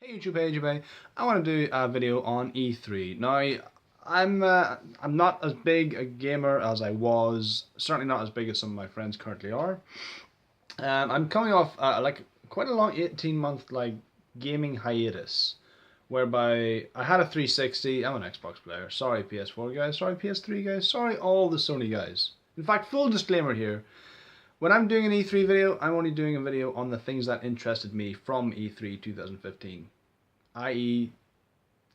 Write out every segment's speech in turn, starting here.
Hey YouTube, hey YouTube, hey. I want to do a video on E3. Now, I'm not as big a gamer as I was, certainly not as big as some of my friends currently are. I'm coming off like quite a long 18-month like gaming hiatus, whereby I had a 360. I'm an Xbox player. Sorry PS4 guys, sorry PS3 guys, sorry all the Sony guys. In fact, full disclaimer here. When I'm doing an E3 video, I'm only doing a video on the things that interested me from E3 2015, i.e.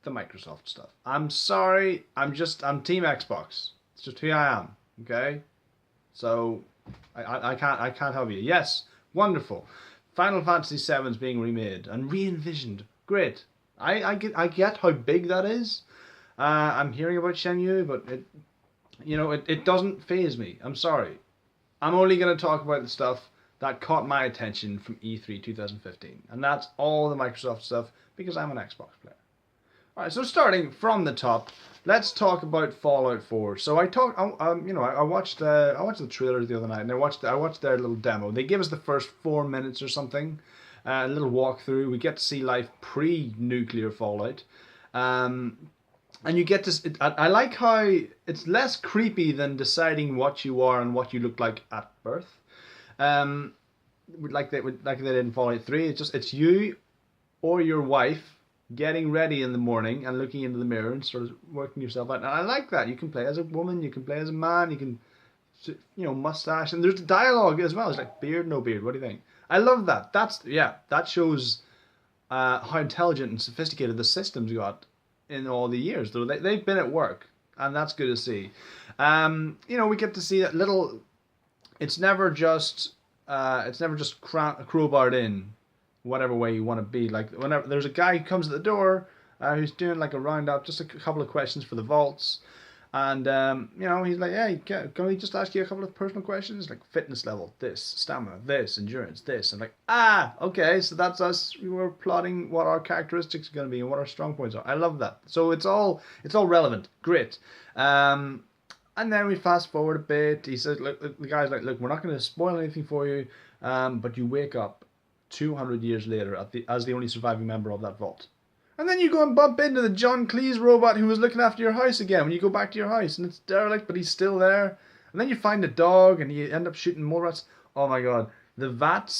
the Microsoft stuff. I'm sorry, I'm Team Xbox. It's just who I am, okay? So, I can't help you. Yes, wonderful. Final Fantasy VII is being remade and re-envisioned. Great. I get how big that is. I'm hearing about Shenmue, but it doesn't faze me. I'm sorry. I'm only going to talk about the stuff that caught my attention from E3 2015. And that's all the Microsoft stuff because I'm an Xbox player. Alright, so starting from the top, let's talk about Fallout 4. So I watched the trailer the other night and I watched their little demo. They gave us the first 4 minutes or something, a little walkthrough. We get to see life pre-nuclear Fallout. And you get to. I like how it's less creepy than deciding what you are and what you look like at birth. Like they did in Fallout 3. It's you or your wife getting ready in the morning and looking into the mirror and sort of working yourself out. And I like that. You can play as a woman. You can play as a man. You can, mustache. And there's dialogue as well. It's like beard, no beard. What do you think? I love that. That shows how intelligent and sophisticated the system's got in all the years. Though they've been at work, and that's good to see. We get to see that little. It's never just crowbarred in, whatever way you want to be. Like whenever there's a guy who comes at the door, who's doing like a roundup, just a couple of questions for the vaults, and he's like, hey, can we just ask you a couple of personal questions, like fitness level, this, stamina, this, endurance, this, and like, okay, so that's us. We were plotting what our characteristics are going to be and what our strong points are. I love that. So it's all relevant. Great. And then we fast forward a bit. He says, look, the guy's like, look, we're not going to spoil anything for you, but you wake up 200 years later as the only surviving member of that vault. And then you go and bump into the John Cleese robot who was looking after your house again when you go back to your house, and it's derelict, but he's still there. And then you find a dog, and you end up shooting mole rats. Oh my god, the VAT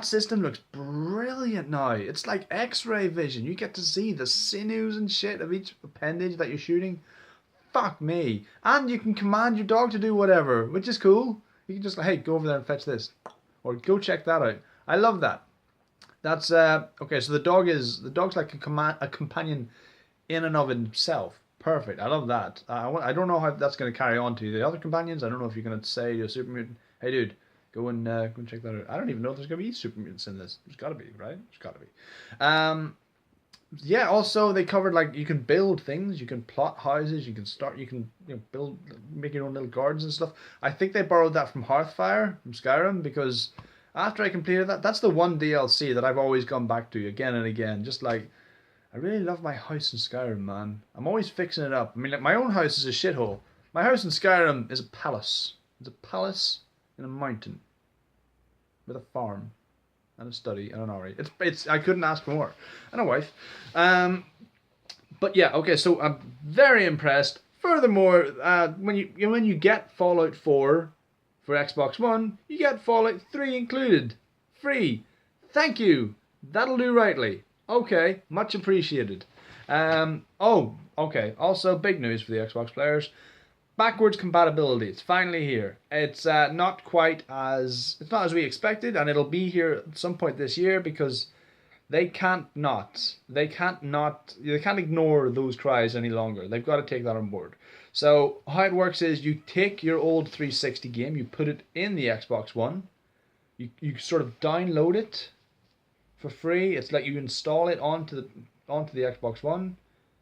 system looks brilliant now. It's like X-ray vision. You get to see the sinews and shit of each appendage that you're shooting. Fuck me. And you can command your dog to do whatever, which is cool. You can just like, hey, go over there and fetch this, or go check that out. I love that. That's okay. So the dog's like a companion in and of himself. Perfect. I love that. I don't know how that's going to carry on to the other companions. I don't know if you're going to say to a super mutant, "Hey, dude, go and check that out." I don't even know if there's going to be super mutants in this. There's got to be, right? There's got to be. Yeah. Also, they covered like you can build things, you can plot houses, you can build, make your own little gardens and stuff. I think they borrowed that from Hearthfire from Skyrim because. After I completed that, that's the one DLC that I've always gone back to again and again. Just like, I really love my house in Skyrim, man. I'm always fixing it up. I mean, like, my own house is a shithole. My house in Skyrim is a palace. It's a palace in a mountain. With a farm. And a study and an RE. I couldn't ask for more. And a wife. But yeah, okay, so I'm very impressed. Furthermore, when you get Fallout 4... for Xbox One, you get Fallout 3 included. Free. Thank you. That'll do rightly. Okay, much appreciated. Okay. Also, big news for the Xbox players. Backwards compatibility. It's finally here. It's not as we expected, and it'll be here at some point this year because they can't ignore those cries any longer. They've got to take that on board. So how it works is you take your old 360 game, you put it in the Xbox One, you sort of download it for free. It's like you install it onto the Xbox One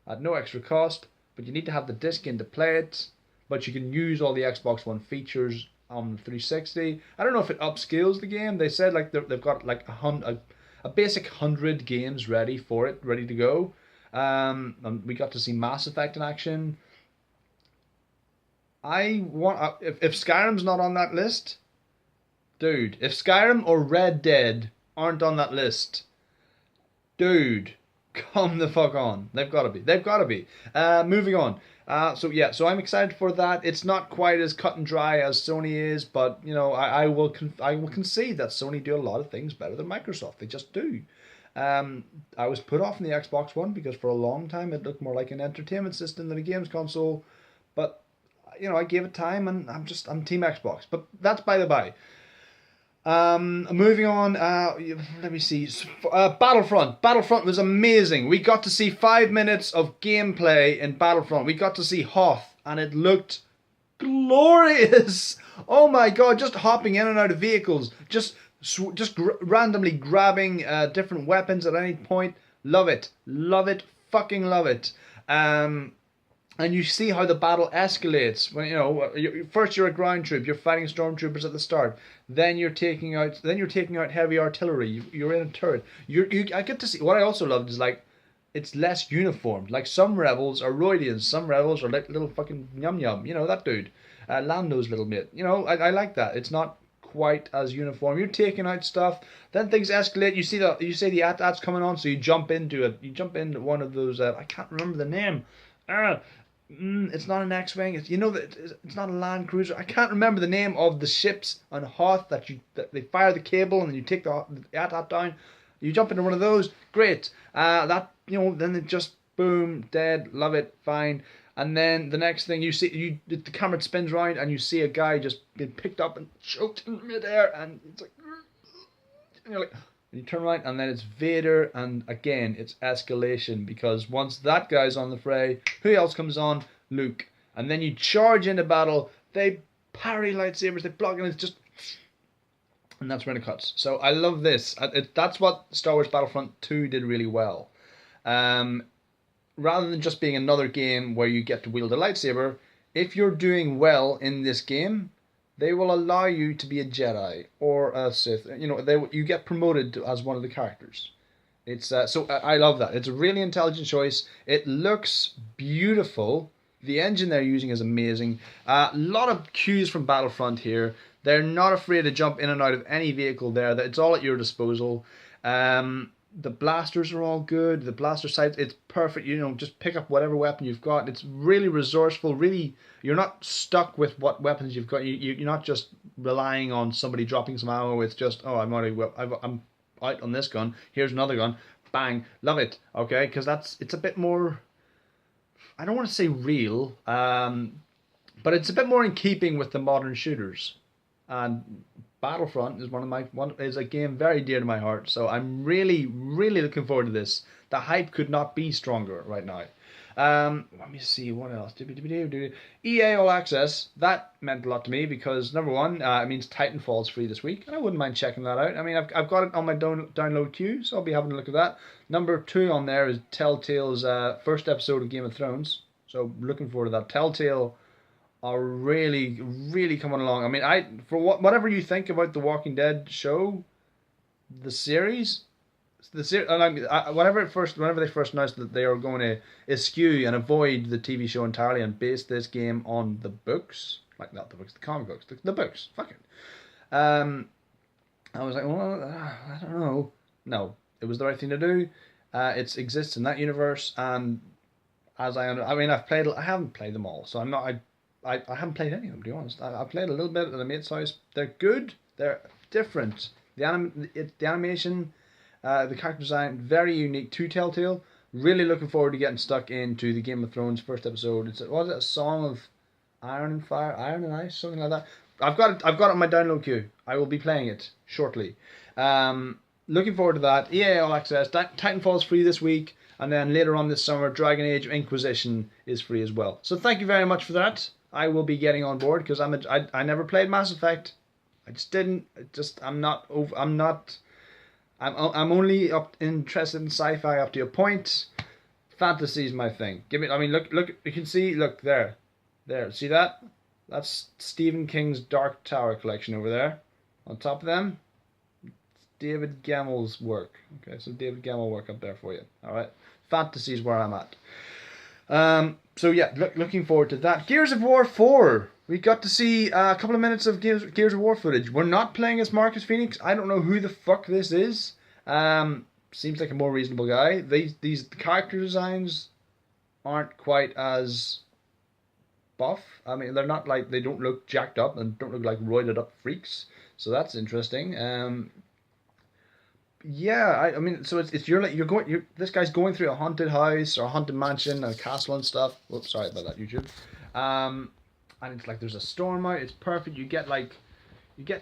at no extra cost, but you need to have the disc in to play it. But you can use all the Xbox One features on the 360. I don't know if it upscales the game. They said like they've got like a basic 100 games ready to go. And we got to see Mass Effect in action. If Skyrim's not on that list, dude, if Skyrim or Red Dead aren't on that list, dude, come the fuck on. They've got to be. They've got to be. Moving on. So I'm excited for that. It's not quite as cut and dry as Sony is, but you know, I will concede that Sony do a lot of things better than Microsoft. They just do. I was put off in the Xbox One because for a long time it looked more like an entertainment system than a games console. But you know, I gave it time, and I'm Team Xbox. But that's by the by. Moving on, let me see. Battlefront. Battlefront was amazing. We got to see 5 minutes of gameplay in Battlefront. We got to see Hoth, and it looked glorious. Oh my god, just hopping in and out of vehicles, just randomly grabbing different weapons at any point. Love it, fucking love it. And you see how the battle escalates when first you're a ground troop, you're fighting stormtroopers at the start. Then you're taking out heavy artillery. You're in a turret. I get to see. What I also loved is like it's less uniformed. Like some rebels are Roidians, some rebels are like little fucking yum yum. You know that dude, Lando's little mate. You know I like that. It's not quite as uniform. You're taking out stuff. Then things escalate. You see the AT-ATs coming on, so you jump into it. You jump into one of those. I can't remember the name. It's not an X-wing. It's not a Land Cruiser. I can't remember the name of the ships on Hoth that they fire the cable and then you take the AT-AT down. You jump into one of those. Great. Then it just boom, dead. Love it. Fine. And then the next thing you see, the camera spins around and you see a guy just being picked up and choked in midair, and it's like, and you're like. You turn around and then it's Vader, and again it's escalation because once that guy's on the fray, who else comes on? Luke. And then you charge into battle, they parry lightsabers, they block, and it's just, and that's when it cuts. So I love this. That's what Star Wars Battlefront 2 did really well. Rather than just being another game where you get to wield a lightsaber, if you're doing well in this game, they will allow you to be a Jedi or a Sith. You get promoted as one of the characters. It's so I love that. It's a really intelligent choice. It looks beautiful. The engine they're using is amazing. A lot of cues from Battlefront here. They're not afraid to jump in and out of any vehicle there. It's all at your disposal. The blasters are all good. The blaster sights, it's perfect. Just pick up whatever weapon you've got. It's really resourceful. Really, you're not stuck with what weapons you've got. You're not just relying on somebody dropping some ammo. It's just, I'm out on this gun. Here's another gun. Bang. Love it. Okay, because it's a bit more, I don't want to say real, but it's a bit more in keeping with the modern shooters. And Battlefront is a game very dear to my heart, so I'm really, really looking forward to this. The hype could not be stronger right now. Let me see what else. EA All Access, that meant a lot to me because number one, it means Titanfall's free this week, and I wouldn't mind checking that out. I mean, I've got it on my download queue, so I'll be having a look at that. Number two on there is Telltale's first episode of Game of Thrones, so looking forward to that. Telltale are really, really coming along. I mean, whatever you think about the Walking Dead show, whenever they first announced that they are going to eschew and avoid the TV show entirely and base this game on the books, like not the books, the comic books, the books, fuck it. I was like, well, I don't know. No, it was the right thing to do. It exists in that universe, and I haven't played them all, so I'm not. I haven't played any of them, to be honest. I played a little bit at a mate's house. They're good. They're different. The animation, the character design, very unique to Telltale. Really looking forward to getting stuck into the Game of Thrones first episode. Was it a Song of Iron and Fire, Iron and Ice, something like that? I've got it on my download queue. I will be playing it shortly. Looking forward to that. EA All Access. Titanfall's free this week, and then later on this summer, Dragon Age Inquisition is free as well. So thank you very much for that. I will be getting on board because I never played Mass Effect. I just didn't. I'm only interested in sci-fi up to a point. Fantasy's my thing. Look. You can see. Look there. See that? That's Stephen King's Dark Tower collection over there. On top of them, it's David Gemmell's work. Okay, so David Gemmell work up there for you. All right. Fantasy's where I'm at. So yeah, looking forward to that. Gears of War 4. We got to see a couple of minutes of Gears of War footage. We're not playing as Marcus Phoenix. I don't know who the fuck this is. seems like a more reasonable guy. These character designs aren't quite as buff. I mean, they're not like, they don't look jacked up and don't look like roided up freaks. So that's interesting. Yeah, I mean, so it's you're like you're this guy's going through a haunted house or a haunted mansion, a castle and stuff. Whoops, sorry about that, YouTube. And it's like there's a storm out. It's perfect. You get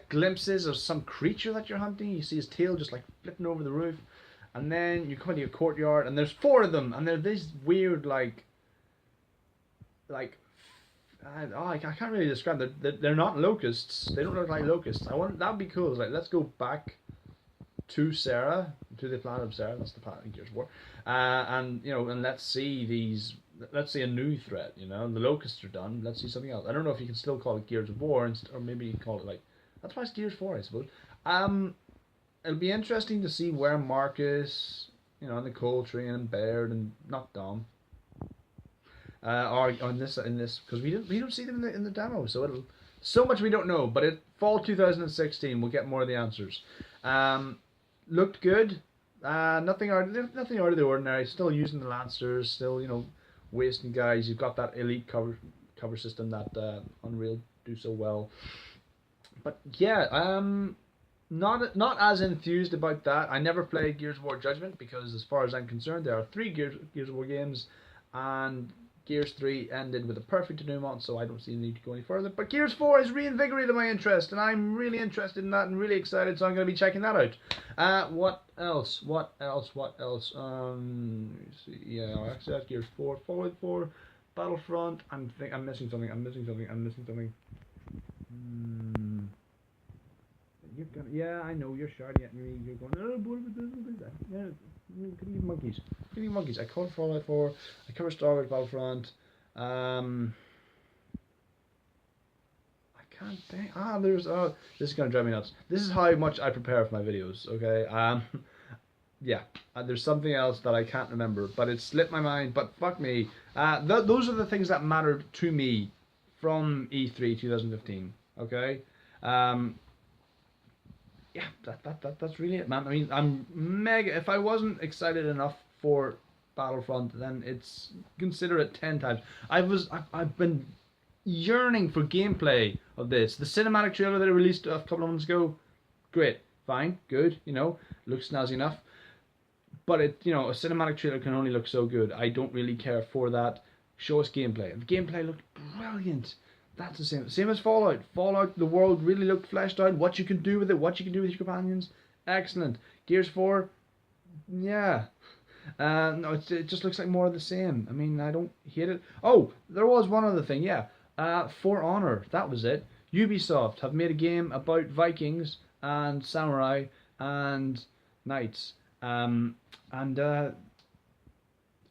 glimpses of some creature that you're hunting. You see his tail just like flipping over the roof, and then you come into your courtyard, and there's four of them, and they're this weird I can't really describe them. They're not locusts. They don't look like locusts. I want that'd be cool. It's like, let's go back to Sarah, to the planet of Sarah. That's the planet in Gears of War, and and let's see these. Let's see a new threat. The locusts are done. Let's see something else. I don't know if you can still call it Gears of War, or maybe you can call it like, that's why it's Gears 4, I suppose. It'll be interesting to see where Marcus, and the Coltrane and Baird and not Dom, are in this because we don't see them in the demo. So so much we don't know. But fall 2016 we'll get more of the answers. Looked good. Nothing out of the ordinary. Still using the Lancers. Still wasting guys. You've got that elite cover system that Unreal do so well. But yeah, not as enthused about that. I never played Gears of War Judgment because, as far as I'm concerned, there are 3 Gears of War games, and Gears 3 ended with a perfect denouement, so I don't see the need to go any further. But Gears 4 has reinvigorated my interest, and I'm really interested in that and really excited, so I'm going to be checking that out. What else? Let me see. Yeah, actually that's Gears 4, Fallout 4, Battlefront. I'm missing something. Yeah, I know, you're shouting at me. You're going, oh, what about this? What is that? Yeah, give me monkeys. I covered Fallout 4. I covered Star Wars Battlefront. I can't think. This is gonna drive me nuts. This is how much I prepare for my videos. Okay. Yeah. There's something else that I can't remember, but it slipped my mind. But fuck me. Those are the things that mattered to me from E3 2015. Okay. Yeah, that's really it, man. I mean, I'm mega. If I wasn't excited enough for Battlefront, then consider it 10 times. I've been yearning for gameplay of this. The cinematic trailer that they released a couple of months ago, great, fine, good. Looks snazzy enough. But a cinematic trailer can only look so good. I don't really care for that. Show us gameplay. The gameplay looked brilliant. That's the same as Fallout. Fallout, the world really looked fleshed out. What you can do with it, what you can do with your companions, excellent. Gears 4, yeah. No, it just looks like more of the same. I mean, I don't hate it. Oh, there was one other thing, yeah. For Honor, that was it. Ubisoft have made a game about Vikings and samurai and knights.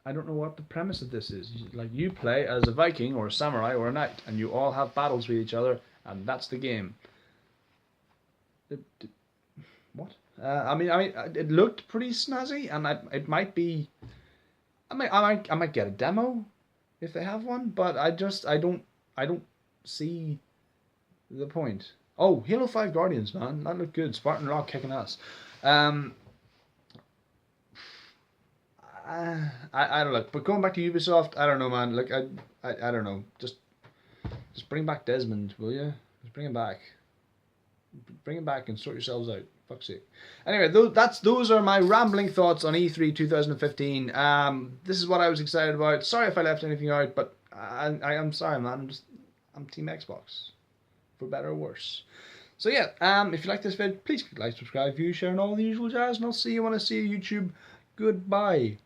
I don't know what the premise of this is. Like, you play as a Viking or a samurai or a knight, and you all have battles with each other, and that's the game. What? I mean, it looked pretty snazzy, and it might be. I might get a demo if they have one, but I don't see the point. Oh, Halo 5 Guardians, man, that looked good. Spartan Rock kicking ass. I don't know, but going back to Ubisoft, I don't know, man. Like, I don't know. Just bring back Desmond, will you? Just bring him back. Bring him back and sort yourselves out. Fuck's sake. Anyway, those are my rambling thoughts on E3 2015. This is what I was excited about. Sorry if I left anything out, but I'm sorry, man. I'm Team Xbox, for better or worse. So yeah, if you like this video, please click like, subscribe, view, share, and all the usual jazz. And I'll see you when I see you, YouTube. Goodbye.